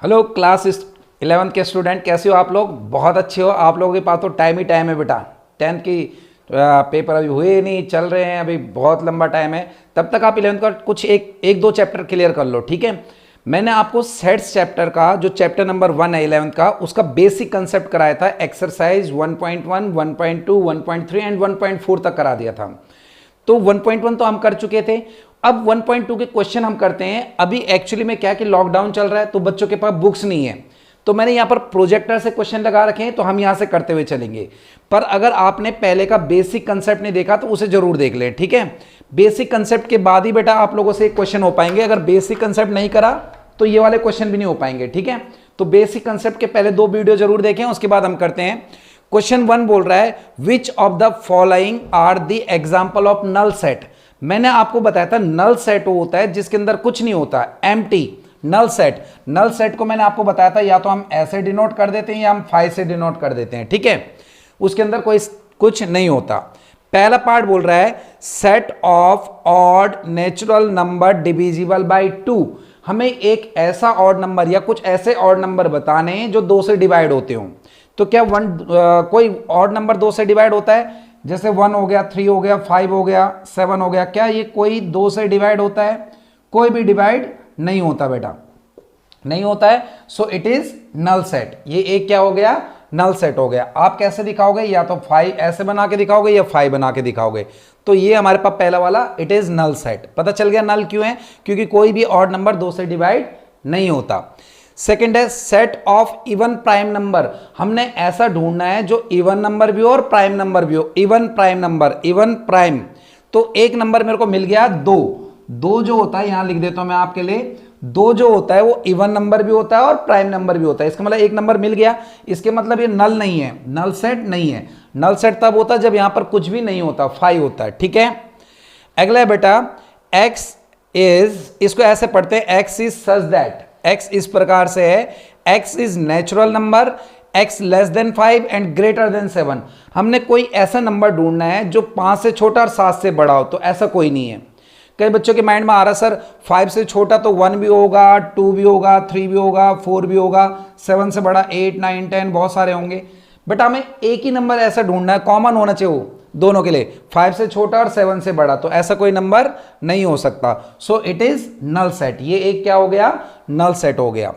Hello class 11th के student, कैसे हो आप लोग? बहुत अच्छे हो आप लोगों के पास तो टाइम ही टाइम है बेटा। 10th की पेपर अभी हुए ही नहीं, चल रहे हैं, अभी बहुत लंबा टाइम है। तब तक आप 11th का कुछ एक दो चैप्टर क्लियर कर लो, ठीक है। मैंने आपको सेट्स चैप्टर का जो चैप्टर नंबर 1 है 11th का, उसका बेसिक कंसेप्ट कराया था। एक्सरसाइज 1.1, 1.2, 1.3 एंड 1.4 तक करा दिया था। तो 1.1 तो हम कर चुके थे। अब 1.2 के क्वेश्चन हम करते हैं। अभी एक्चुअली में क्या कि लॉकडाउन चल रहा है तो बच्चों के पास बुक्स नहीं है, तो मैंने यहाँ पर प्रोजेक्टर से क्वेश्चन लगा रखे हैं, तो हम यहाँ से करते हुए चलेंगे। पर अगर आपने पहले का बेसिक कंसेप्ट नहीं देखा तो उसे जरूर देख लें, ठीक है। बेसिक कंसेप्ट के बाद ही बेटा आप लोगों से क्वेश्चन हो पाएंगे। अगर बेसिक कंसेप्ट नहीं करा तो ये वाले क्वेश्चन भी नहीं हो पाएंगे, ठीक है। तो बेसिक कंसेप्ट के पहले 2 वीडियो जरूर देखें, उसके बाद हम करते हैं। क्वेश्चन 1 बोल रहा है which of the following are the example of null set. मैंने आपको बताया था नल सेट वो होता है जिसके अंदर कुछ नहीं होता, एम्प्टी। नल सेट को मैंने आपको बताया था, या तो हम ऐसे डिनोट कर देते हैं या हम 5 से डिनोट कर देते हैं, ठीक है। उसके अंदर कोई कुछ नहीं होता। पहला पार्ट बोल रहा है set of odd natural number divisible by 2। हमें एक ऐसा ऑड नंबर या कुछ ऐसे ऑड नंबर बताने हैं जो 2 से डिवाइड होते हों। तो क्या कोई ऑड नंबर 2 से डिवाइड होता है? जैसे 1 हो गया, 3 हो गया, 5 हो गया, 7 हो गया, क्या ये कोई 2 से डिवाइड होता है? कोई भी डिवाइड नहीं होता बेटा, नहीं होता है। So it is null set. ये एक क्या हो गया? नल सेट हो गया। आप कैसे दिखाओगे? या तो 5 ऐसे बना के दिखाओगे या 5 बना के दिखाओगे। तो ये हमारे पास पहला वाला इट इज नल सेट। पता चल गया नल क्यों है? क्योंकि कोई भी ऑड नंबर 2 से डिवाइड नहीं होता। सेकेंड है set of even prime number. हमने ऐसा ढूंढना है जो इवन नंबर भी हो और प्राइम नंबर भी हो। Even prime number, even prime. तो एक नंबर मेरे को मिल गया 2 जो होता है, यहां लिख देता हूं मैं आपके लिए, 2 जो होता है वो इवन नंबर भी होता है और प्राइम नंबर भी होता है। इसका मतलब एक नंबर मिल गया, इसके मतलब ये नल नहीं है, नल सेट नहीं है। नल सेट तब होता है जब यहां पर कुछ भी नहीं होता, 5 होता है, ठीक है। अगला है बेटा x इज, इसको ऐसे पढ़ते हैं x is such that. x इस प्रकार से है, x is natural number, x less than 5 and greater than 7। हमने कोई ऐसा नंबर ढूंढना है जो 5 से छोटा और 7 से बड़ा हो। तो ऐसा कोई नहीं है। कई बच्चों के माइंड में आ रहा सर 5 से छोटा तो 1 भी होगा, 2 भी होगा, 3 भी होगा, 4 भी होगा, 7 से बड़ा 8, 9, 10 बहुत सारे होंगे। बट हमें एक ही नंबर ऐसा ढूंढना है, कॉमन होना चाहिए वो दोनों के लिए, 5 से छोटा और 7 से बड़ा। तो ऐसा कोई नंबर नहीं हो सकता। So it is null set. ये एक क्या हो गया? नल सेट हो गया।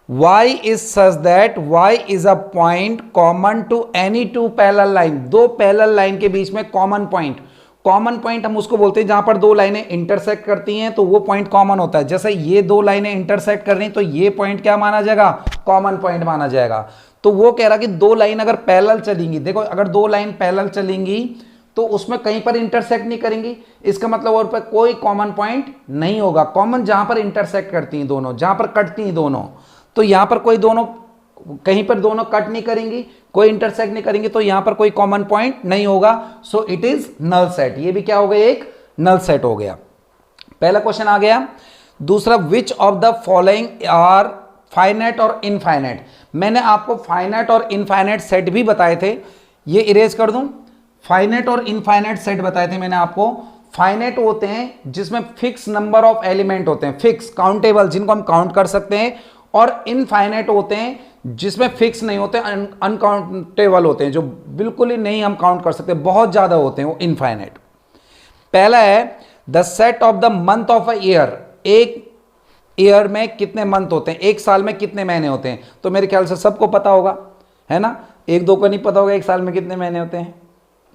y is such that y is a point common to any 2 parallel line। 2 parallel line के बीच में कॉमन पॉइंट। कॉमन पॉइंट हम उसको बोलते हैं जहां पर 2 लाइनें इंटरसेक्ट करती हैं तो वो पॉइंट कॉमन होता है। जैसे ये 2 लाइनें इंटरसेक्ट कर रही तो ये पॉइंट क्या माना जाएगा? कॉमन पॉइंट माना जाएगा। तो वो कह रहा कि 2 लाइन अगर पैरेलल चलेंगी, देखो अगर 2 लाइन पैरेलल चलेंगी तो उसमें कहीं पर इंटरसेक्ट नहीं करेंगी, इसका मतलब और पर कोई कॉमन पॉइंट नहीं होगा। कॉमन जहां पर इंटरसेक्ट करती हैं दोनों, जहां पर कटती हैं दोनों, तो यहां पर कोई दोनों, कहीं पर दोनों कट नहीं करेंगी, कोई इंटरसेक्ट नहीं करेंगी, तो यहां पर कोई कॉमन पॉइंट नहीं होगा। So it is null set. ये भी क्या हो गया? एक नल सेट हो गया। पहला क्वेश्चन आ गया। दूसरा, which of the following are finite और इनफाइनाइट। मैंने आपको फाइनाइट और इनफाइनाइट सेट भी बताए थे, ये इरेज कर दूं। फाइनाइट और इनफाइनाइट सेट बताए थे मैंने आपको। फाइनाइट होते हैं जिसमें फिक्स नंबर ऑफ एलिमेंट होते हैं, फिक्स काउंटेबल, जिनको हम काउंट कर सकते हैं। और इनफाइनाइट होते हैं जिसमें फिक्स नहीं होते, अनकाउंटेबल होते हैं, जो बिल्कुल ही नहीं हम काउंट कर सकते, बहुत ज्यादा होते हैं वो इनफाइनाइट। पहला है the set of the month of a year. एक ईयर में कितने मंथ होते हैं? एक साल में कितने महीने होते हैं? तो मेरे ख्याल से सबको पता होगा, है ना। एक दो को नहीं पता होगा एक साल में कितने महीने होते हैं,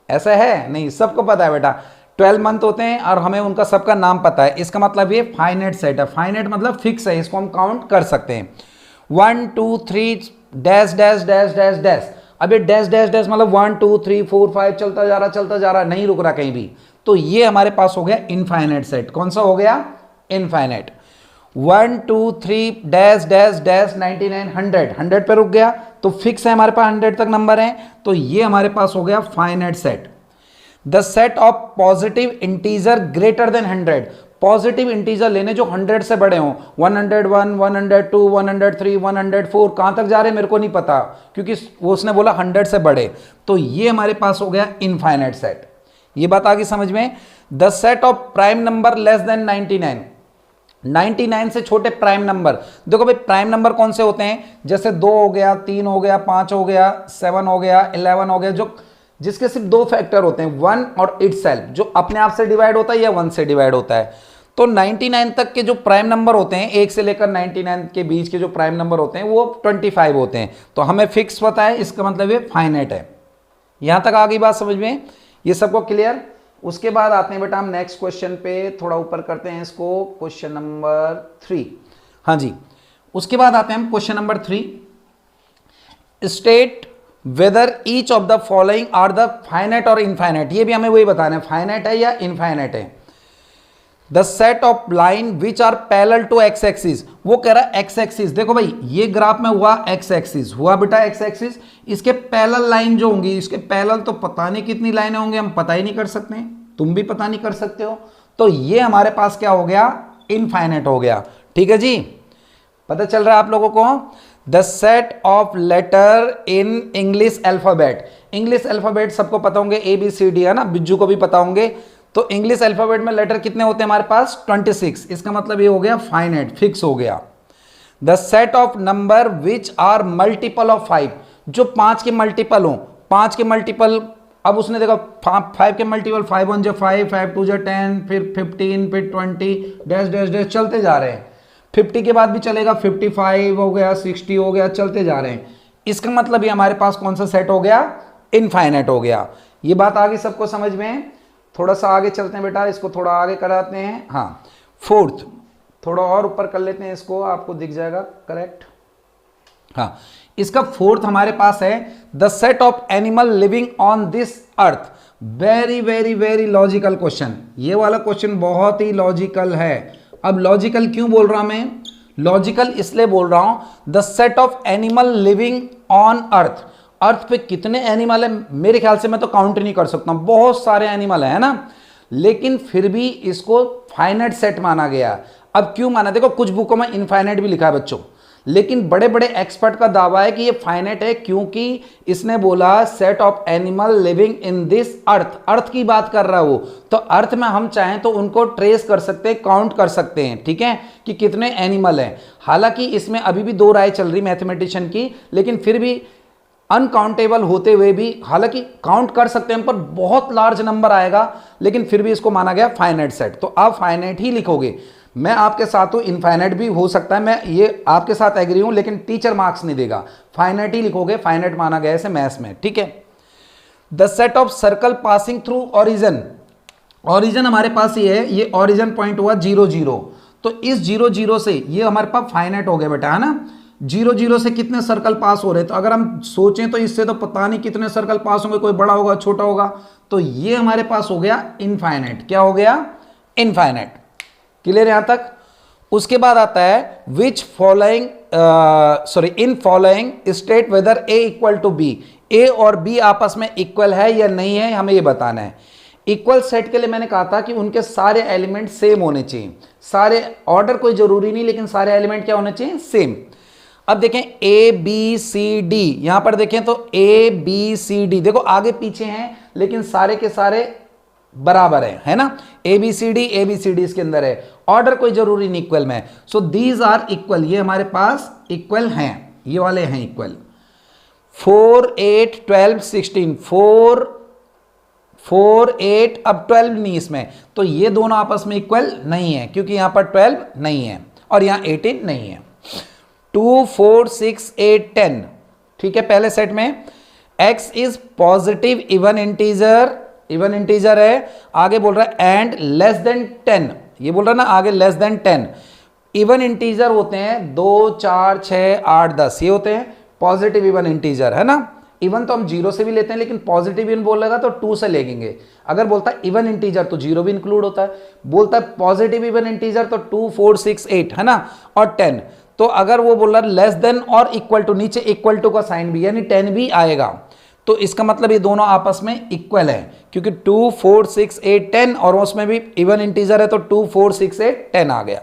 ऐसा है? नहीं, सबको पता है बेटा। 12 मंथ होते हैं और हमें उनका सबका नाम पता है। इसका मतलब ये फाइनाइट सेट है। फाइनाइट मतलब फिक्स है, इसको हम काउंट कर सकते हैं। 1 2 3 dash dash dash dash dash. अब ये डैश डैश डैश मतलब 1 2 3 4 5 चलता जा रहा, नहीं रुक रहा कहीं भी। तो ये हमारे पास हो गया इनफाइनाइट सेट। कौन सा हो गया? इनफाइनाइट। 1 2 3 डैश डैश डैश 99 100, 100 पे रुक गया तो फिक्स है, हमारे पास 100 तक नंबर है। तो ये हमारे पास हो गया finite set. The set of positive integer greater than 100। Positive integer लेने जो 100 से बड़े हों, 101, 102, 103, 104, कहां तक जा रहे हैं मेरे को नहीं पता, क्योंकि वो उसने बोला 100 से बड़े। तो ये हमारे पास हो गया इनफाइनाइट सेट। ये बात आ गई समझ में। The set of prime number less than 99। 99 से छोटे प्राइम नंबर, देखो भाई प्राइम नंबर कौन से होते हैं, जैसे 2 हो गया, 3 हो गया, 5 हो गया, 7 हो गया, 11 हो गया, जो जिसके सिर्फ 2 फैक्टर होते हैं, 1 और इटसेल्फ, जो अपने आप से डिवाइड होता है या 1 से डिवाइड होता है। तो 99 तक के जो प्राइम नंबर होते हैं, 1 से लेकर 99 के बीच के जो प्राइम नंबर होते हैं वो 25 होते हैं। तो हमें फिक्स पता है, इसका मतलब ये फाइनाइट है। यहां तक आ गई बात समझ में, ये सबको क्लियर। उसके बाद आते हैं बेटा हम नेक्स्ट क्वेश्चन पे, थोड़ा ऊपर करते हैं इसको, क्वेश्चन नंबर 3। हाँ जी, उसके बाद आते हैं हम question number 3। State whether each of the following are the finite और इनफाइनाइट, ये भी हमें वही बताना है, फाइनाइट है या इनफाइनाइट है। The set of line which are parallel to x axis, वो कह रहा है एक्स एक्सिस, देखो भाई ये ग्राफ में हुआ एक्स एक्सिस, हुआ बेटा एक्स एक्सिस, इसके पैरेलल लाइन जो होंगी, इसके पैरेलल तो पता नहीं कितनी लाइनें होंगी, हम पता ही नहीं कर सकते हैं, तुम भी पता नहीं कर सकते हो। तो ये हमारे पास क्या हो गया, इनफाइनाइट हो गया। ठीक है जी, पता चल रहा है आप लोगों को। The set of letter in English alphabet, English alphabet सबको पता होंगे, ABCD है ना, बिज्जू को भी पता होंगे। तो इंग्लिश अल्फाबेट में लेटर कितने होते हैं हमारे पास, 26, इसका मतलब ये हो गया फाइनाइट, फिक्स हो गया। The set of number which are multiple of 5, जो 5 के मल्टीपल हो, 5 के मल्टीपल, अब उसने देखा 5 के मल्टीपल, 5 1 जो 5, 5 2 जो 10, फिर 15, फिर 20, डैश डैश डैश चलते जा रहे हैं। 50 के बाद भी चलेगा, 55 हो गया, 60 हो गया, चलते जा रहे हैं। इसका मतलब ये हमारे पास कौन सा सेट हो गया, इनफाइनाइट हो गया। ये बात आगे सबको समझ में। थोड़ा सा आगे चलते हैं बेटा, इसको थोड़ा आगे कराते हैं। हाँ, फोर्थ, थोड़ा और ऊपर कर लेते हैं इसको, आपको दिख जाएगा करेक्ट। हाँ, इसका फोर्थ हमारे पास है the set of animal living on this earth. Very very very logical question, ये वाला क्वेश्चन बहुत ही लॉजिकल है। अब लॉजिकल क्यों बोल रहा हूं मैं, लॉजिकल इसलिए बोल रहा हूं, the set of animal living on earth, earth पे कितने एनिमल है, मेरे ख्याल से मैं तो काउंट नहीं कर सकता हूं, बहुत सारे एनिमल है ना, लेकिन फिर भी इसको फाइनाइट सेट माना गया। अब क्यों माना, देखो कुछ बुकों में इनफाइनाइट भी लिखा है बच्चों, लेकिन बड़े बड़े एक्सपर्ट का दावा है कि ये फाइनाइट है, क्योंकि इसने बोला set of animal living in this earth, earth की बात कर रहा है वो, तो अर्थ में हम चाहें तो उनको ट्रेस कर सकते हैं, काउंट कर सकते हैं, ठीक है, कि कितने एनिमल हैं। हालांकि इसमें अभी भी 2 राय चल रही मैथमेटिशियन की, लेकिन फिर भी अनकाउंटेबल होते हुए भी, हालांकि काउंट कर सकते हैं पर बहुत लार्ज नंबर आएगा, लेकिन फिर भी इसको माना गया फाइनाइट सेट। तो आप फाइनाइट ही लिखोगे, मैं आपके साथ हूं, इनफाइनाइट भी हो सकता है, मैं ये आपके साथ एग्री हूं, लेकिन टीचर मार्क्स नहीं देगा, फाइनाइट ही लिखोगे, फाइनाइट माना गया है मैथ्स में, ठीक है। The set of circle passing through origin, origin हमारे पास ये है, ये ऑरिजन पॉइंट हुआ 0 0, तो इस 0 0 से ये हमारे पास फाइनाइट हो गया बेटा, है ना। 0 0 से कितने सर्कल पास हो रहे हैं, तो अगर हम सोचें तो इससे तो पता नहीं कितने सर्कल पास होंगे, कोई बड़ा होगा छोटा होगा, तो ये हमारे पास हो गया इनफाइनाइट। क्या हो गया, इनफाइनाइट। क्लियर यहां तक। उसके बाद आता है which following, in following state whether A equal to B, A और बी आपस में इक्वल है या नहीं है, हमें ये बताना है। इक्वल सेट के लिए मैंने कहा था कि उनके सारे एलिमेंट सेम होने चाहिए, सारे, ऑर्डर कोई जरूरी नहीं, लेकिन सारे एलिमेंट क्या होने चाहिए, सेम। अब देखें ए बी सी डी, यहां पर देखें तो ए बी सी डी, देखो आगे पीछे हैं लेकिन सारे के सारे बराबर है ना, ए बी सी डी इसके अंदर है, ऑर्डर कोई जरूरी नहीं इक्वल में। सो दीज आर इक्वल, ये हमारे पास इक्वल हैं, ये वाले हैं इक्वल। 4 8 12 16, 4 4 8, अब 12 नहीं इसमें, तो ये दोनों आपस में इक्वल नहीं है, क्योंकि यहां पर 12 नहीं है और यहां 18 नहीं है। 2 4 6 8 10, ठीक है। पहले सेट में x is positive even integer, even integer है, आगे बोल रहा है एंड लेस देन 10, ये बोल रहा है ना आगे लेस देन 10। इवन इंटीजर होते हैं 2 4 6 8 10, ये होते हैं पॉजिटिव इवन इंटीजर, है ना। इवन तो हम 0 से भी लेते हैं, लेकिन पॉजिटिव इवन बोलेगा तो 2 से लेंगे। अगर बोलता है इवन इंटीजर तो 0 भी इंक्लूड होता है, बोलता है पॉजिटिव इवन इंटीजर तो 2 4 6 8, है ना, और 10। तो अगर वो बोल रहा है लेस देन और इक्वल टू, नीचे इक्वल टू का साइन भी, यानी 10 भी आएगा, तो इसका मतलब ये दोनों आपस में इक्वल है, क्योंकि 2 4 6 8 10 और उसमें भी इवन इंटीजर है, तो 2 4 6 8 10 आ गया।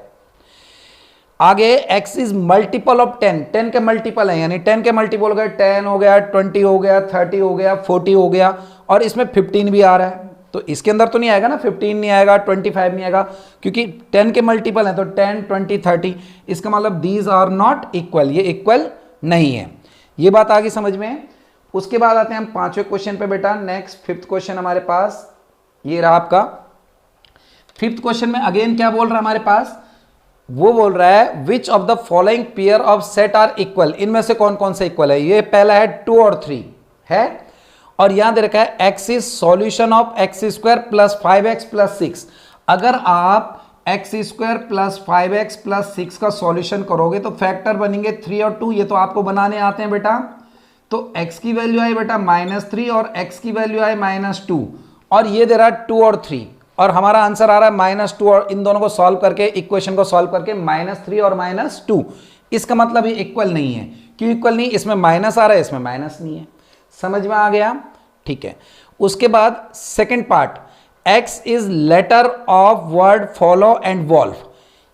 आगे x इज मल्टीपल ऑफ 10, 10 के मल्टीपल है, यानी 10 के मल्टीपल हो गए, 10 हो गया, 20 हो गया, 30 हो गया, 40 हो गया, और इसमें 15 भी आ रहा है, तो इसके अंदर तो नहीं आएगा ना, 15 नहीं आएगा, 25 नहीं आएगा, क्योंकि 10 के मल्टीपल हैं, तो 10, 20, 30, इसका मतलब दीज आर नॉट इक्वल, ये इक्वल नहीं है। ये बात आगे समझ में। उसके बाद आते हैं हम पांचवें क्वेश्चन पे बेटा। नेक्स्ट फिफ्थ क्वेश्चन हमारे पास ये रहा आपका। फिफ्थ क्वेश्चन में अगेन क्या बोल रहा है हमारे पास, वो बोल रहा है which of the following pair of set are equal, इनमें से कौन कौन से इक्वल है। ये पहला है 2 और 3 है, और यहां दे रखा है x is solution of x square plus 5x plus 6। अगर आप x square plus 5x plus 6 का सॉल्यूशन करोगे तो फैक्टर बनेंगे 3 और 2, ये तो आपको बनाने आते हैं बेटा। तो x की वैल्यू आई बेटा -3 और x की वैल्यू आई -2, और ये दे रहा है 2 और 3, और हमारा आंसर आ रहा है -2, और इन दोनों को सॉल्व करके, इक्वेशन को सॉल्व करके -3 और -2। इसका मतलब ये इक्वल नहीं है। क्यों इक्वल नहीं, इसमें माइनस आ रहा है, इसमें माइनस नहीं है। समझ में आ गया, ठीक है। उसके बाद second part, x is letter of word follow and wolf,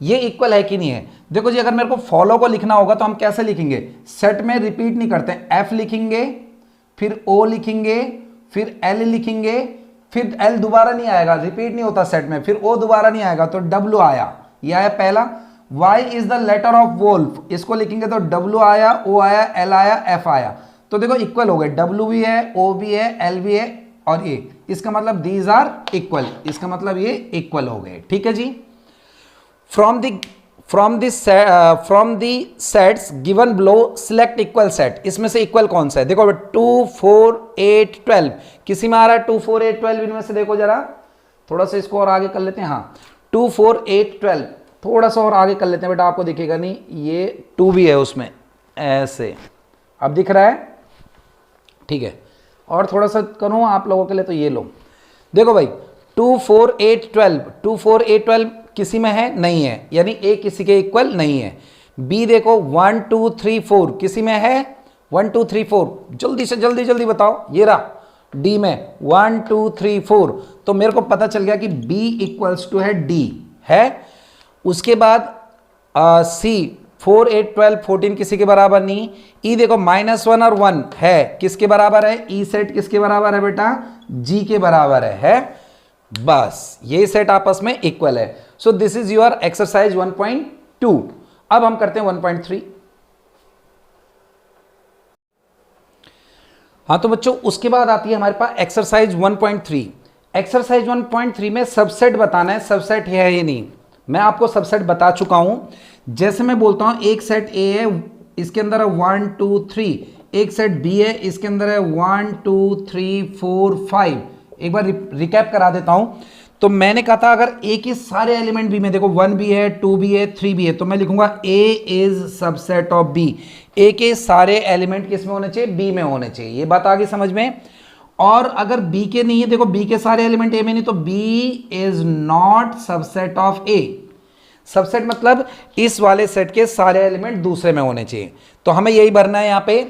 ये इक्वल है कि नहीं है। देखो जी, अगर मेरे को फॉलो को लिखना होगा तो हम कैसे लिखेंगे, सेट में रिपीट नहीं करते, f लिखेंगे, फिर o लिखेंगे, फिर l लिखेंगे, फिर l दोबारा नहीं आएगा, रिपीट नहीं होता सेट में, फिर o दोबारा नहीं आएगा तो w आया, ये आया पहला। y is the letter of wolf, इसको लिखेंगे तो w आया, o आया, l आया, f आया। तो देखो इक्वल हो गए, W भी है, O भी है, L भी है और A, इसका मतलब दीज आर इक्वल, इसका मतलब ये इक्वल हो गए। ठीक है जी। From the sets given below select equal set, इसमें से इक्वल कौन सा है। देखो 2, 4, 8, 12, किसी में आ रहा है 2, 4, 8, 12, इनमें से देखो जरा, थोड़ा सा इसको और आगे कर लेते हैं। हाँ 2, 4, 8, 12, थोड़ा सा और आगे कर लेते हैं बेटा, आपको दिखेगा नहीं, ये 2 भी है उसमें, ऐसे अब दिख रहा है, ठीक है। और थोड़ा सा करूँ आप लोगों के लिए, तो ये लो, देखो भाई 2, 4, 8, 12, 2, 4, 8, 12 किसी में है, नहीं है, यानी ए किसी के इक्वल नहीं है। बी देखो 1, 2, 3, 4 किसी में है, 1, 2, 3, 4, जल्दी से जल्दी बताओ, ये रहा। डी में 1, 2, 3, 4, तो मेरे को पता चल गया कि बी इक्वल्स टू है डी है। उसके बाद सी 4, 8, 12, 14 किसी के बराबर नहीं। ई देखो -1 और 1 है, किसके बराबर है, ई सेट किसके बराबर है बेटा, जी के बराबर है। बस ये सेट आपस में इक्वल है। So this is your exercise 1.2। अब हम करते हैं 1.3। हाँ तो बच्चों उसके बाद आती है हमारे पास एक्सरसाइज 1.3। एक्सरसाइज 1.3 में सबसेट बताना है, सबसेट है ये नहीं, मैं आपको सबसेट बता चुका हूं। जैसे मैं बोलता हूं एक सेट ए है, इसके अंदर है 1, 2, 3, एक सेट बी है, इसके अंदर है 1, 2, 3, 4, 5। एक बार रिकैप करा देता हूं। तो मैंने कहा था अगर ए के सारे एलिमेंट बी में, देखो 1 भी है, 2 भी है, 3 भी है, तो मैं लिखूंगा ए इज सबसेट ऑफ बी। ए के सारे एलिमेंट किस में होने चाहिए, बी में होने चाहिए। ये बात आ गई समझ में। और अगर बी के नहीं है, देखो बी के सारे एलिमेंट ए में नहीं, तो B is not subset of A. Subset मतलब इस वाले सेट के सारे एलिमेंट दूसरे में होने चाहिए। तो हमें यही भरना है यहाँ पे,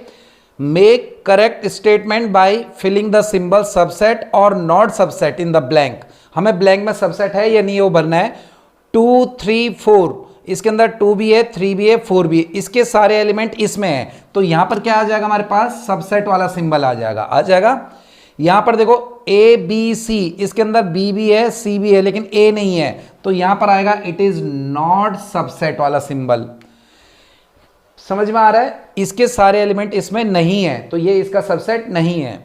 make correct statement by filling the symbol subset और not subset in the blank. हमें ब्लैंक में सबसेट है या नहीं वो भरना है। 2, 3, 4, इसके अंदर 2 भी है, 3 भी है, 4 भी है, इसके सारे एलिमेंट इसमें है, तो यहां पर क्या आ जाएगा हमारे पास, सबसेट वाला सिंबल आ जाएगा। यहां पर देखो ए बी सी, इसके अंदर बी भी है, सी भी है, लेकिन ए नहीं है, तो यहां पर आएगा इट इज नॉट सबसेट वाला सिंबल। समझ में आ रहा है, इसके सारे एलिमेंट इसमें नहीं है, तो ये इसका सबसेट नहीं है।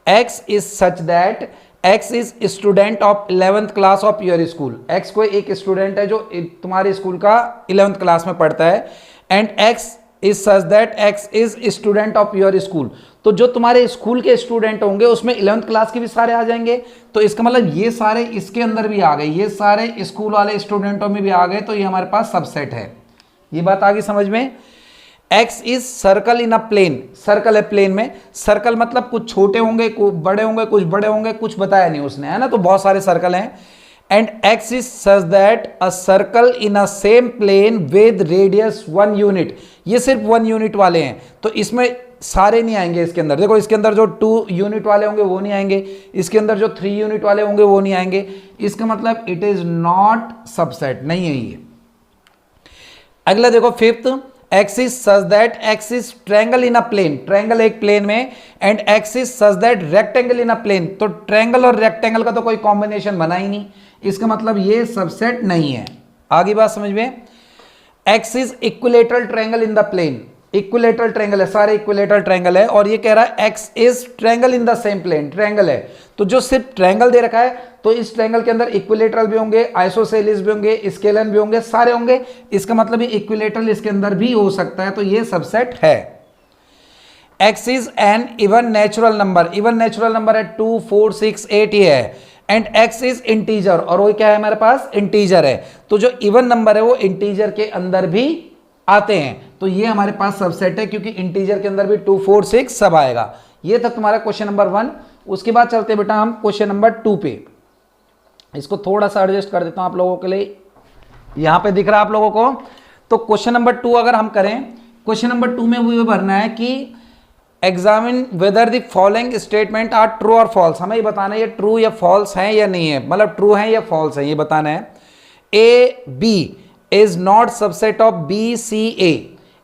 x is such that x is student of 11th class of your school. x कोई एक स्टूडेंट है जो तुम्हारे स्कूल का 11th क्लास में पढ़ता है। And x is such that x is student of your school, तो जो तुम्हारे स्कूल के स्टूडेंट होंगे उसमें 11th क्लास के भी सारे आ जाएंगे। तो इसका मतलब ये सारे इसके अंदर भी आ गए, ये सारे स्कूल वाले स्टूडेंटों में भी आ गए, तो ये हमारे पास सबसेट है। ये बात आ गई समझ में। X is circle in a plane, circle है प्लेन में। सर्कल मतलब कुछ छोटे होंगे, कुछ बड़े होंगे, कुछ बड़े होंगे, कुछ बताया नहीं उसने, है ना, तो बहुत सारे सर्कल हैं। And x is such that a circle in a same plane with radius 1 unit. ये सिर्फ 1 यूनिट वाले हैं, तो इसमें सारे नहीं आएंगे इसके अंदर। देखो इसके अंदर जो 2 यूनिट वाले होंगे वो नहीं आएंगे, इसके अंदर जो 3 यूनिट वाले होंगे वो नहीं आएंगे। इसका मतलब इट इज नॉट सबसेट, नहीं है ये। अगला देखो fifth, x is such that x is triangle in a plane, triangle एक प्लेन में, and x is such that rectangle in a plane, तो ट्रायंगल और रेक्टेंगल का तो कोई कॉम्बिनेशन बना ही नहीं, इसका मतलब ये सबसेट नहीं है। आगे बात समझ में, x is equilateral triangle in the plane, equilateral triangle है, सारे इक्विलेटरल ट्रायंगल है, और ये कह रहा है x is triangle in the same plane, triangle है, तो जो सिर्फ ट्रायंगल दे रखा है तो इस ट्रायंगल के अंदर इक्विलेटरल भी होंगे, आइसोसेलेस भी होंगे, स्केलन भी होंगे, सारे होंगे, इसका मतलब ये इक्विलेटरल इसके अंदर भी हो सकता है, तो ये सबसेट है। X is an even natural number, even natural number है 2 4 6 8 ये है, एंड एक्स इज इंटीजर, और वो क्या है हमारे पास इंटीजर है, तो जो इवन नंबर है वो इंटीजर के अंदर भी आते हैं, तो ये हमारे पास सबसेट है, क्योंकि इंटीजर के अंदर भी 2 4 6 सब आएगा। ये तक तुम्हारा क्वेश्चन नंबर 1। उसके बाद चलते हैं बेटा हम क्वेश्चन नंबर 2 पे, इसको थोड़ा सा एडजस्ट कर देता हूं आप लोगों के लिए, यहां पे दिख रहा है आप लोगों को। तो क्वेश्चन नंबर 2 अगर हम करें, क्वेश्चन नंबर 2 में वो ये भरना है कि examine whether the following statement are true और फॉल्स, हमें ये बताना है ये ट्रू या फॉल्स है या नहीं है, मतलब ट्रू है या फॉल्स है, ये बताना है। A B is not subset of B C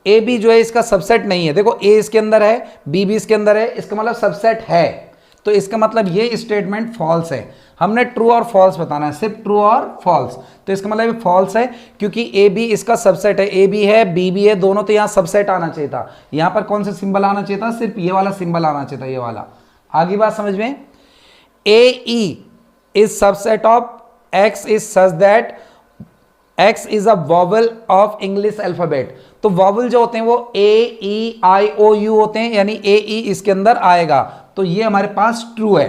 A B जो है इसका सबसेट नहीं है, देखो ए इसके अंदर है, बी भी इसके अंदर है, इसका मतलब सबसेट है, तो इसका मतलब ये स्टेटमेंट फॉल्स है। हमने ट्रू और फॉल्स बताना है, सिर्फ ट्रू और फॉल्स, तो इसका मतलब ये फॉल्स है, क्योंकि ए बी इसका सबसेट है, ए बी है बी भी है दोनों, तो यहाँ सबसेट आना चाहिए था, यहाँ पर कौन सा सिंबल आना चाहिए था, सिर्फ ये वाला सिंबल आना चाहिए था, ये वाला। आगे बात समझ में, A E is subset of X is such that x is a vowel of English alphabet, तो वॉवल जो होते हैं वो ए ई आई ओ यू होते हैं, यानी ए ई इसके अंदर आएगा, तो ये हमारे पास ट्रू है,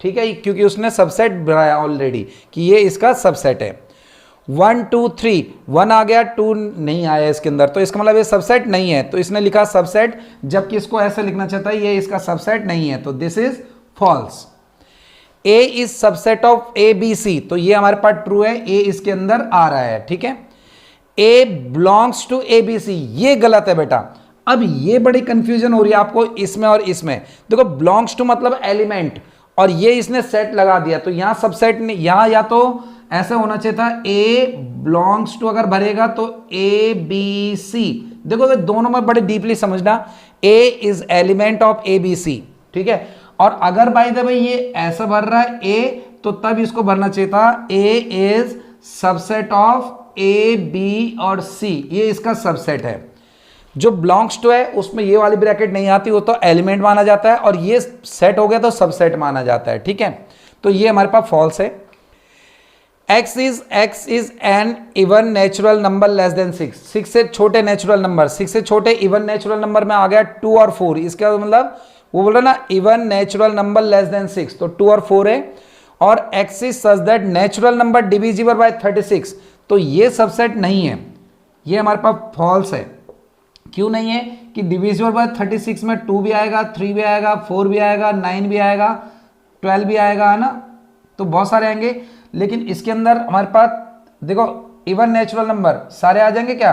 ठीक है, क्योंकि उसने सबसेट बनाया ऑलरेडी कि ये इसका सबसेट है। 1 2 3 1 आ गया, 2 नहीं आया इसके अंदर, तो इसका मतलब ये सबसेट नहीं है, तो इसने लिखा सबसेट, जबकि इसको ऐसे लिखना चाहता है ये इसका सबसेट नहीं है, तो this is false. A is subset of A B C, तो ये हमारे पास ट्रू है, ए इसके अंदर आ रहा है, ठीक है। A belongs to A B C, ये गलत है बेटा। अब ये बड़ी कंफ्यूजन हो रही है आपको इसमें और इसमें, देखो बिलोंग्स टू मतलब एलिमेंट, और ये इसने सेट लगा दिया, तो यहां सबसेट नहीं, यहां या तो ऐसा होना चाहिए था ए बिलोंग्स टू, अगर भरेगा तो ए बी सी, देखो तो दोनों में बड़े डीपली समझना, A is element of A B C, ठीक है, और अगर बाय द वे ये ऐसा भर रहा है ए, तो तब इसको भरना चाहिए था A is subset of A B और सी, ये इसका सबसेट है। जो बिलोंग्स टू है उसमें ये वाली ब्रैकेट नहीं आती, वो तो एलिमेंट माना जाता है, और ये सेट हो गया तो सबसेट माना जाता है, ठीक है, तो ये हमारे पास फॉल्स है। x is an even natural number less than 6, 6 से छोटे नेचुरल नंबर, 6 से छोटे इवन नेचुरल नंबर में आ गया 2 और 4, इसका मतलब वो बोल रहा ना even natural number less than 6, तो 2 और 4 है, और x is such that natural number divisible by 36, तो ये सबसेट नहीं है, ये हमारे पास फॉल्स है। क्यों नहीं है कि डिविजिबल बाय 36 में 2 भी आएगा, 3 भी आएगा, 4 भी आएगा, 9 भी आएगा, 12 भी आएगा, है ना, तो बहुत सारे आएंगे, लेकिन इसके अंदर हमारे पास देखो इवन नेचुरल नंबर सारे आ जाएंगे, क्या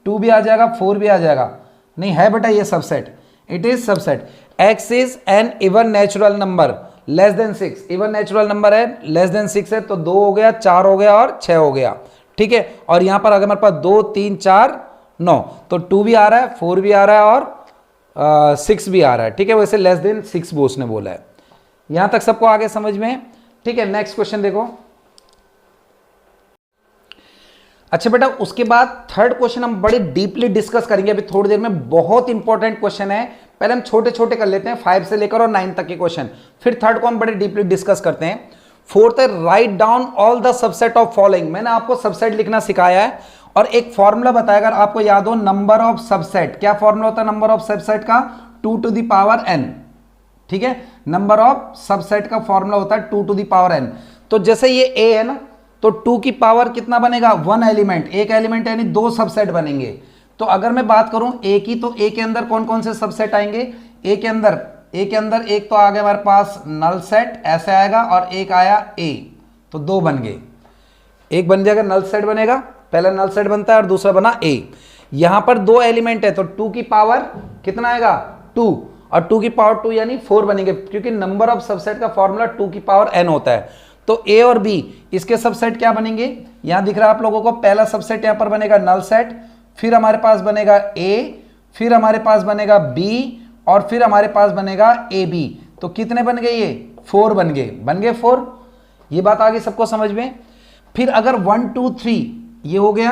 2 भी आ जाएगा, 4 भी आ जाएगा, नहीं है बेटा ये subset, it is subset. x is an even natural number less than 6, even natural number है, लेस देन 6 है, तो 2 हो गया, 4 हो गया और 6 हो गया, ठीक है, और यहां पर अगर हमारे पास 2 3 4 9, तो 2 भी आ रहा है, 4 भी आ रहा है, और 6 भी आ रहा है, ठीक है, वैसे लेस देन 6 बोस ने बोला है। यहां तक सबको आगे समझ में, ठीक है। नेक्स्ट क्वेश्चन देखो। अच्छा बेटा, उसके बाद थर्ड क्वेश्चन हम बड़ी डीपली डिस्कस करेंगे अभी थोड़ी देर में, बहुत इंपॉर्टेंट क्वेश्चन है, पहले हम छोटे छोटे कर लेते हैं 5 से लेकर और 9 तक के क्वेश्चन, फिर थर्ड को हम बड़े डीपली डिस्कस करते हैं। फोर्थ है write down all the subset of following, मैंने आपको सबसेट लिखना सिखाया है, और एक फॉर्मूला बताया, अगर आपको याद हो, नंबर ऑफ सबसेट, क्या फॉर्मूला होता है नंबर ऑफ सबसेट का, 2 टू द पावर n, ठीक है, नंबर ऑफ सबसेट का फॉर्मूला होता है 2 टू द पावर n, तो जैसे ये a है ना, तो 2 की पावर कितना बनेगा, 1 एलिमेंट, एक एलिमेंट यानी 2 सबसेट बनेंगे। तो अगर मैं बात करूं a की, तो a के अंदर कौन कौन से सबसेट आएंगे, a के अंदर एक तो आ गया हमारे पास नल सेट, ऐसे आएगा, और एक आया a, तो 2 बन गए, एक बन जाएगा नल सेट बनेगा, पहला नल सेट बनता है और दूसरा बना a। यहां पर 2 एलिमेंट है, तो 2 की पावर कितना आएगा 2, और 2 की पावर 2 यानी 4 बनेंगे, क्योंकि नंबर ऑफ सबसेट का फॉर्मूला 2 की पावर n होता है। तो a और b इसके सबसेट क्या बनेंगे, यहां दिख रहा है आप लोगों को, पहला सबसेट यहां पर बनेगा नल सेट, फिर हमारे पास बनेगा ए, फिर हमारे पास बनेगा बी, और फिर हमारे पास बनेगा ए बी। तो कितने बन गए ये? 4 बन गए 4। ये बात आ गई सबको समझ में? फिर अगर 1 2 3 ये हो गया,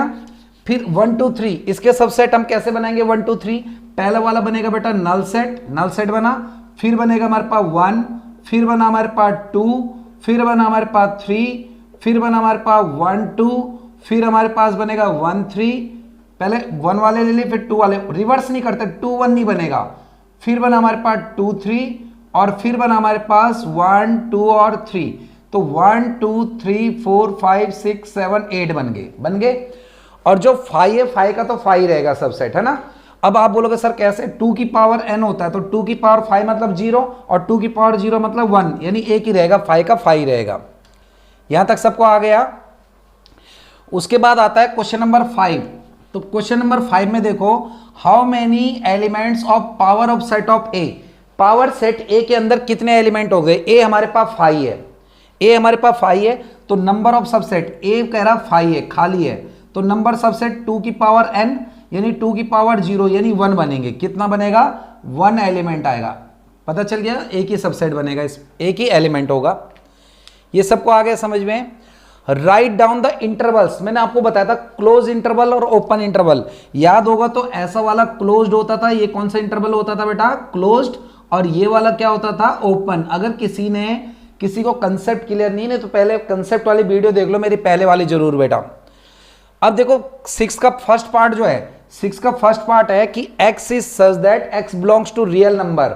फिर 1 2 3 इसके सबसेट हम कैसे बनाएंगे? 1 2 3 पहला वाला बनेगा बेटा नल सेट बना, फिर बनेगा हमारे पास 1, फिर बना हमारे पास 2, फिर बना हमारे पास 3, फिर बना हमारे पास 1 2, फिर हमारे पास बनेगा 1 3। पहले 1 वाले ले लिए, फिर 2 वाले, रिवर्स नहीं करते, 2 1 नहीं बनेगा। फिर बना हमारे पास 2 3, और फिर बना हमारे पास 1 2 और 3। तो 1 2 3 4 5 6 7 8 बन गए। और जो 5 है, 5 का तो 5 रहेगा सबसेट, है ना। अब आप बोलोगे सर कैसे? 2 की पावर n होता है, तो 2 की पावर 5 मतलब 0, और 2 की पावर 0 मतलब 1, यानी एक ही रहेगा, 5 का 5 रहेगा। यहां तक सबको आ गया। उसके बाद आता है क्वेश्चन नंबर 5। तो क्वेश्चन नंबर 5 में देखो, how many elements of power of set of A. Power set ए के अंदर कितने एलिमेंट हो गए? ए हमारे पास 5 है, ए हमारे पास 5 है, तो नंबर ऑफ सबसेट ए कह रहा 5 है, खाली है, तो नंबर सबसेट 2 की पावर n यानी 2 की पावर 0 यानी 1 बनेंगे। कितना बनेगा? 1 एलिमेंट आएगा। पता चल गया? एक ही सबसेट बनेगा, इस एक ही एलिमेंट होगा। ये सबको आ गया समझ में? Write down the intervals. मैंने आपको बताया था क्लोज इंटरवल और ओपन इंटरवल, याद होगा तो ऐसा वाला क्लोज्ड होता था, ये कौन सा इंटरवल होता था बेटा? क्लोज्ड। और ये वाला क्या होता था? ओपन। अगर किसी को कंसेप्ट क्लियर नहीं है तो पहले कंसेप्ट वाली वीडियो देख लो मेरी, पहले वाली जरूर बेटा। अब देखो 6 का फर्स्ट पार्ट जो है, 6 का फर्स्ट पार्ट है कि x is such that x belongs to real number,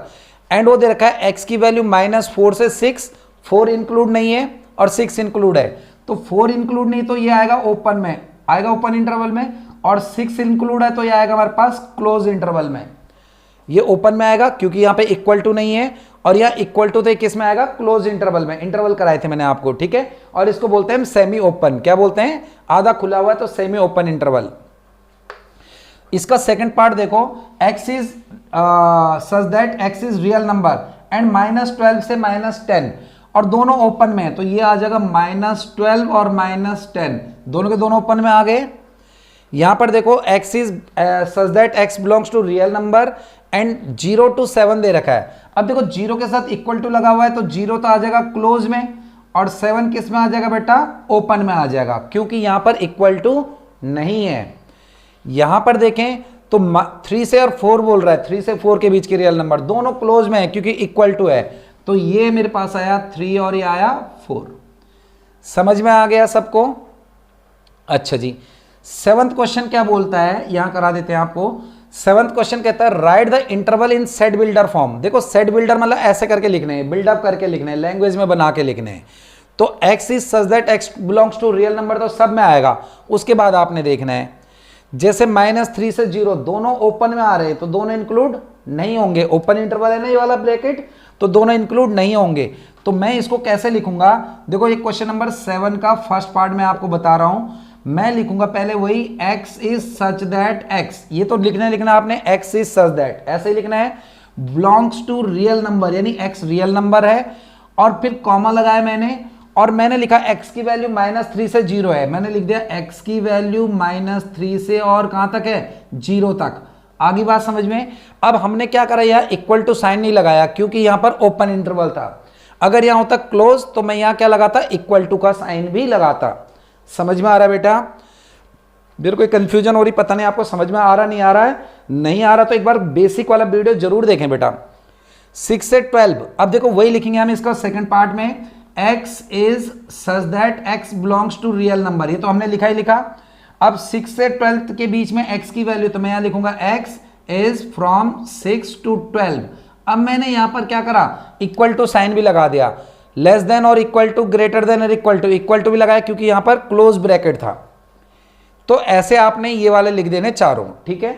and वो दे रखा है x की वैल्यू -4 से 6, 4 इंक्लूड नहीं है और 6 इंक्लूड है, तो 4 इंक्लूड नहीं तो ये आएगा ओपन में, आएगा ओपन इंटरवल में, और 6 इंक्लूड है तो ये आएगा हमारे पास क्लोज इंटरवल में। ये ओपन में आएगा क्योंकि यहाँ पे इक्वल टू नहीं है, और यहाँ इक्वल टू तो किस में आएगा? क्लोज इंटरवल में। इंटरवल कराए थे मैंने आपको, ठीक है। और इसको बोलते हैं सेमी ओपन। क्या बोलते हैं? आधा खुला हुआ है तो सेमी ओपन इंटरवल। इसका सेकंड पार्ट देखो, x is such that x is real number and -12 से -10, और दोनों ओपन में है, तो ये आ जाएगा -12 और -10, दोनों के दोनों ओपन में आ गए। यहां पर देखो x is such that x belongs to real number and 0 to 7 दे रखा है। अब देखो 0 के साथ इक्वल टू लगा हुआ है, तो 0 तो आ जाएगा क्लोज में, और 7 किस में आ जाएगा बेटा? ओपन में आ जाएगा, क्योंकि यहां पर इक्वल टू नहीं है। यहां पर देखें तो 3 से और 4 बोल रहा है, 3 से 4 के बीच के रियल नंबर दोनों क्लोज में है क्योंकि इक्वल टू है, तो ये मेरे पास आया 3 और ये आया 4। समझ में आ गया सबको? अच्छा जी, 7th क्वेश्चन क्या बोलता है, यहां करा देते हैं आपको। 7th क्वेश्चन कहता है right the interval in set builder form. देखो सेट बिल्डर मतलब ऐसे करके लिखने हैं, बिल्डअप करके लिखने हैं, लैंग्वेज में बना के लिखने हैं। तो x is such that x belongs to real number तो सब में आएगा। उसके बाद आपने देखना है, जैसे -3 से 0 दोनों ओपन में आ रहे हैं तो दोनों इंक्लूड नहीं होंगे, ओपन इंटरवल है ना ये वाला ब्रैकेट, तो दोनों इंक्लूड नहीं होंगे। तो मैं इसको कैसे लिखूंगा? देखो ये क्वेश्चन नंबर 7 का फर्स्ट पार्ट में आपको बता रहा हूं, मैं लिखूंगा पहले वही x is such that x, ये तो लिखना आपने x इज सच दैट, ऐसे ही लिखना है, बिलोंग्स टू रियल नंबर यानी x रियल नंबर है, और फिर कॉमा लगाया मैंने, और मैंने लिखा x की वैल्यू -3 से 0 है, मैंने लिख दिया x की वैल्यू -3 से और कहां तक है? 0 तक। आगे बात समझ में? अब हमने क्या करा, यार इक्वल टू साइन नहीं लगाया क्योंकि यहां पर ओपन इंटरवल था। अगर यहां होता क्लोज तो मैं यहां क्या लगाता? इक्वल टू का साइन भी लगाता। समझ में आ रहा है बेटा? मेरे कोई कंफ्यूजन हो रही, पता नहीं आपको समझ में आ रहा नहीं आ रहा है? नहीं आ रहा तो एक बार बेसिक वाला वीडियो जरूर देखें बेटा। 6 से 12, अब देखो वही लिखेंगे हम इसका सेकंड पार्ट में, x is such that x belongs to real number, ये तो हमने लिखा ही लिखा। अब 6 से 12 के बीच में x की वैल्यू, तो मैं यहां लिखूंगा x इज फ्रॉम 6 to 12। अब मैंने यहां पर क्या करा? इक्वल टू साइन भी लगा दिया, लेस देन और इक्वल टू, ग्रेटर देन और इक्वल टू भी लगाया क्योंकि यहां पर क्लोज ब्रैकेट था। तो ऐसे आपने ये वाले लिख देने चारों, ठीक है।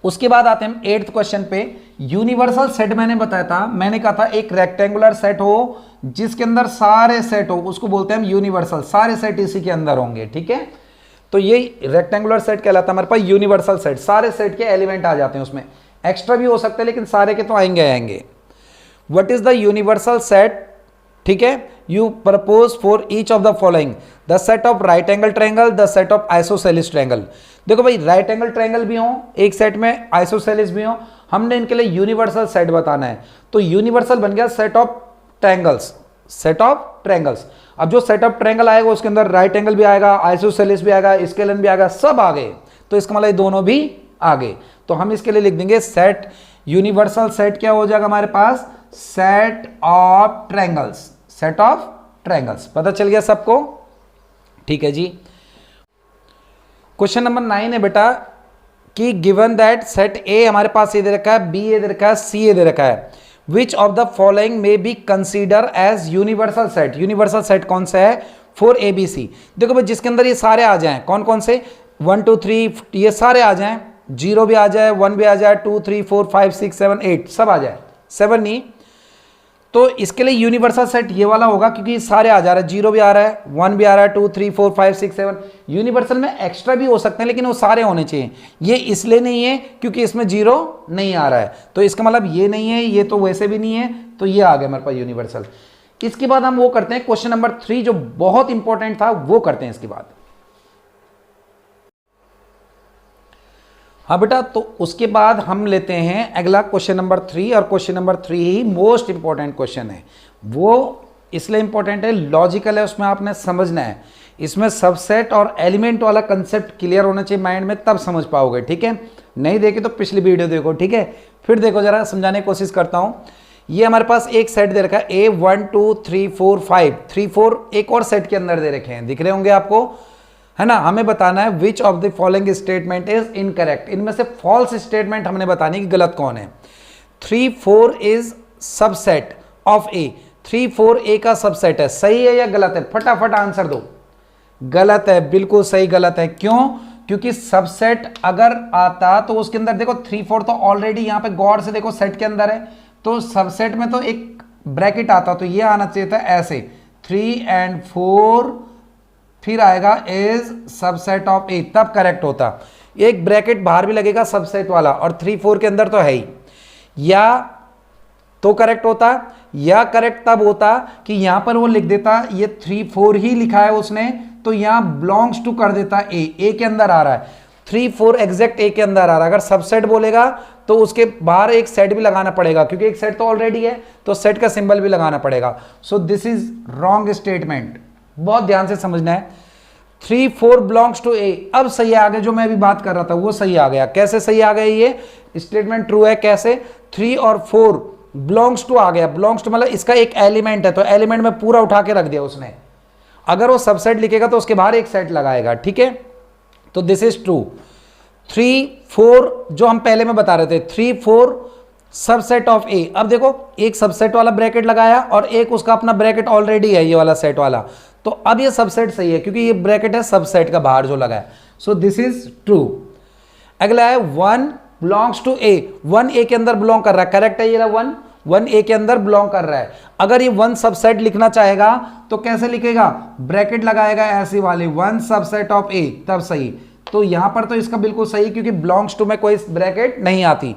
उसके बाद आते हैं 8th क्वेश्चन पे। यूनिवर्सल सेट मैंने बताया था, मैंने कहा था एक रेक्टेंगुलर सेट हो जिसके अंदर सारे सेट हो, उसको बोलते हैं हम यूनिवर्सल, सारे सेट इसी के अंदर होंगे, ठीक है। तो ये रेक्टेंगुलर सेट कहलाता है हमारे पास यूनिवर्सल सेट, सारे सेट के एलिमेंट आ जाते हैं उसमें, एक्स्ट्रा भी हो सकते हैं लेकिन सारे के तो आएंगे। What is the universal set, ठीक है, you propose for each of the following. The set of right angle triangle, the set of isosceles triangle. देखो भाई, राइट एंगल ट्रायंगल भी हो एक सेट में, आइसोसेलिस भी हो, हमने इनके लिए यूनिवर्सल सेट बताना है। तो यूनिवर्सल बन गया set of triangles, set of triangles. अब जो सेट ऑफ ट्रायंगल आएगा उसके अंदर राइट एंगल भी आएगा, आइसोसेलिस भी आएगा, स्केलन भी आएगा, सब आ गए। तो इसका मतलब दोनों भी आ गए। तो हम इसके लिए लिख देंगे सेट, यूनिवर्सल सेट क्या हो जाएगा हमारे पास, set of triangles, set of triangles. पता चल गया सबको? ठीक है जी। क्वेश्चन नंबर 9 है बेटा कि गिवन दैट सेट ए हमारे पास ये दे रखा है, बी ए दे रखा है, सी ए दे रखा है, which of the following may be consider as universal set. Universal set कौन सा है, फॉर ए बी सी। देखो भाई, जिसके अंदर ये सारे आ जाएं, कौन कौन से, 1 2 3 ये सारे आ जाएं, 0 भी आ जाए, 1 भी आ जाए, 2 3 4 5 6 7 8 सब आ जाए, 7 नहीं, तो इसके लिए यूनिवर्सल सेट ये वाला होगा क्योंकि सारे आ जा रहे हैं, 0 भी आ रहा है, 1 भी आ रहा है, 2 3 4 5 6 7। यूनिवर्सल में एक्स्ट्रा भी हो सकते हैं लेकिन वो सारे होने चाहिए। ये इसलिए नहीं है क्योंकि इसमें 0 नहीं आ रहा है, तो इसका मतलब ये नहीं है, ये तो वैसे भी नहीं है, तो ये आ गया हमारे पास यूनिवर्सल। इसके बाद हम वो करते हैं क्वेश्चन नंबर 3 जो बहुत इंपॉर्टेंट था, वो करते हैं इसके बाद। हाँ बेटा, तो उसके बाद हम लेते हैं अगला क्वेश्चन नंबर 3, और क्वेश्चन नंबर 3 ही मोस्ट इंपॉर्टेंट क्वेश्चन है। वो इसलिए इंपॉर्टेंट है, लॉजिकल है, उसमें आपने समझना है। इसमें सबसेट और एलिमेंट वाला कंसेप्ट क्लियर होना चाहिए माइंड में, तब समझ पाओगे। ठीक है, नहीं देखे तो पिछली वीडियो देखो। ठीक है, फिर देखो, जरा समझाने की कोशिश करता हूँ। ये हमारे पास एक सेट दे रखा है ए 1 2 3 4 5, 3 4 एक और सेट के अंदर दे रखे हैं, दिख रहे होंगे आपको, है ना। हमें बताना है which of the following statement is incorrect. इनमें से फॉल्स स्टेटमेंट हमने बतानी कि गलत कौन है। 3 4 इज सबसेट ऑफ ए, 3 4 ए का सबसेट है, सही है या गलत है? फटाफट आंसर दो। गलत है, बिल्कुल सही गलत है। क्यों? क्योंकि सबसेट अगर आता तो उसके अंदर देखो 3 4 तो ऑलरेडी यहां पे गौर से देखो सेट के अंदर है, तो सबसेट में तो एक ब्रैकेट आता, तो ये आना चाहिए था ऐसे 3 and 4, फिर आएगा इज सबसेट ऑफ ए, तब करेक्ट होता। एक ब्रैकेट बाहर भी लगेगा सबसेट वाला, और 3 4 के अंदर तो है ही, या तो करेक्ट होता, या करेक्ट तब होता कि यहां पर वो लिख देता ये 3 4 ही लिखा है उसने, तो यहां बिलोंग्स टू कर देता ए के अंदर आ रहा है, 3 4 एग्जैक्ट ए के अंदर आ रहा है। अगर सबसेट बोलेगा तो उसके बाहर एक सेट भी लगाना पड़ेगा, क्योंकि एक सेट तो ऑलरेडी है, तो सेट का सिंबल भी लगाना पड़ेगा। So this is wrong statement, बहुत ध्यान से समझना है। 3 4 बिलोंग्स टू ए, अब सही आ गया, जो मैं अभी बात कर रहा था वो सही आ गया। कैसे सही आ गया? ये स्टेटमेंट ट्रू है। कैसे? 3 और 4 बिलोंग्स टू आ गया। बिलोंग्स टू मतलब इसका एक एलिमेंट है, तो एलिमेंट में पूरा उठा के रख दिया उसने। अगर वो सबसेट लिखेगा तो उसके बाहर एक सेट लगाएगा। ठीक है, तो दिस इज ट्रू। 3 4 जो हम पहले में बता रहे थे, 3 4 सबसेट ऑफ ए। अब देखो, एक सबसेट वाला ब्रैकेट लगाया और एक उसका अपना ब्रैकेट ऑलरेडी है, ये वाला सेट वाला, तो अब ये सबसेट सही है क्योंकि ये ब्रैकेट है सबसेट का बाहर जो लगा है। So this is true. अगला है 1 बिलोंग्स टू ए, 1 ए के अंदर बिलोंग कर रहा है, करेक्ट है। ये 1 ए के अंदर बिलोंग कर रहा है। अगर ये 1 सबसेट लिखना चाहेगा तो कैसे लिखेगा? ब्रैकेट लगाएगा ऐसी वाली, 1 सबसेट ऑफ ए, तब सही। तो यहां पर तो इसका बिल्कुल सही, क्योंकि बिलोंग्स टू में कोई ब्रैकेट नहीं आती।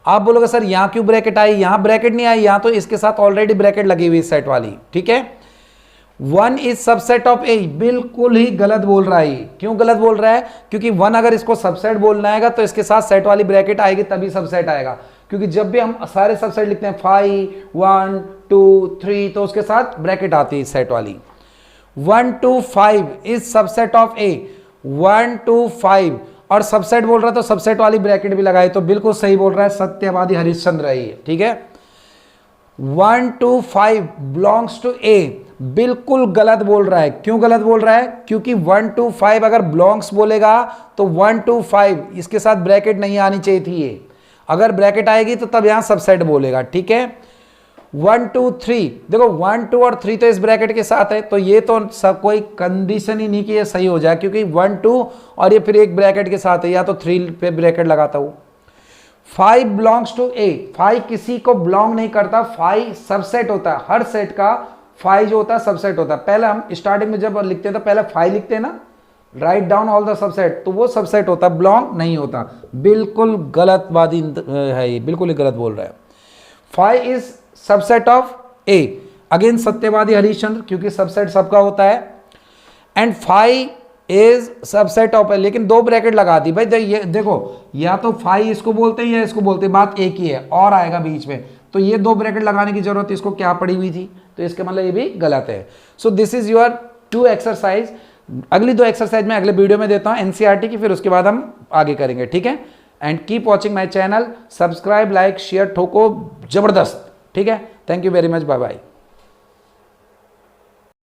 आप बोलोगे सर यहां क्यों ब्रैकेट आई? यहां ब्रैकेट नहीं आई, यहां तो इसके साथ ऑलरेडी ब्रैकेट लगी हुई सेट वाली। ठीक है, 1 इज सबसेट ऑफ ए, बिल्कुल ही गलत बोल रहा है। क्यों गलत बोल रहा है? क्योंकि 1 अगर इसको सबसेट बोलना आएगा तो इसके साथ सेट वाली ब्रैकेट आएगी, तभी सबसेट आएगा। क्योंकि जब भी हम सारे सबसेट लिखते हैं 5 1 2 3, तो उसके साथ ब्रैकेट आती है सेट वाली। 1 2 5 इज सबसेट ऑफ ए, 1 2 5, और सबसेट बोल रहा है तो सबसेट वाली ब्रैकेट भी लगाई, तो बिल्कुल सही बोल रहा है, सत्यवादी हरिश्चंद्र है ये। ठीक है, 1 2 5 बिलोंग्स टू ए, बिल्कुल गलत बोल रहा है। क्यों गलत बोल रहा है? क्योंकि 1 2 5 अगर बिलोंग्स बोलेगा तो 1 2 5 इसके साथ ब्रैकेट नहीं आनी चाहिए थी। ये अगर ब्रैकेट आएगी तो तब यहां सबसेट बोलेगा। ठीक है, 1 2 3, देखो 1 2 और 3 तो इस ब्रैकेट के साथ है, तो ये तो सब कोई कंडीशन ही नहीं कि ये सही हो जाए, क्योंकि 1 2 और ये फिर एक ब्रैकेट के साथ है, या तो 3 पे ब्रैकेट लगाता हूं। 5 बिलोंग्स टू ए, 5 किसी को बिलोंग नहीं करता, 5 सबसेट होता है। हर सेट का 5 जो होता है सबसेट होता है। पहले हम स्टार्टिंग में जब लिखते हैं तो पहले 5 लिखते हैं ना, write down all the subset, तो वो सबसेट होता है, बिलोंग नहीं होता। बिल्कुल गलतवादी है ये, बिल्कुल ही गलत बोल रहा है। 5 is subset of A, again Satyavadi Harishchandra, क्योंकि सबसेट सबका होता है। And phi is subset of, लेकिन दो ब्रैकेट लगा दी भाई। ये देखो, या तो फाई इसको बोलते हैं या इसको बोलते हैं, बात एक ही है, और आएगा बीच में, तो ये दो ब्रैकेट लगाने की जरूरत है, इसको क्या पड़ी हुई थी, तो इसका मतलब ये भी गलत है। So this is your 2 exercise. अगली 2 एक्सरसाइज मैं अगले वीडियो में देता हूं एनसीईआरटी की, फिर उसके बाद हम आगे करेंगे, ठीक है। And keep watching my channel, subscribe, like, share ठोको जबरदस्त, ठीक है। Thank you very much, bye bye.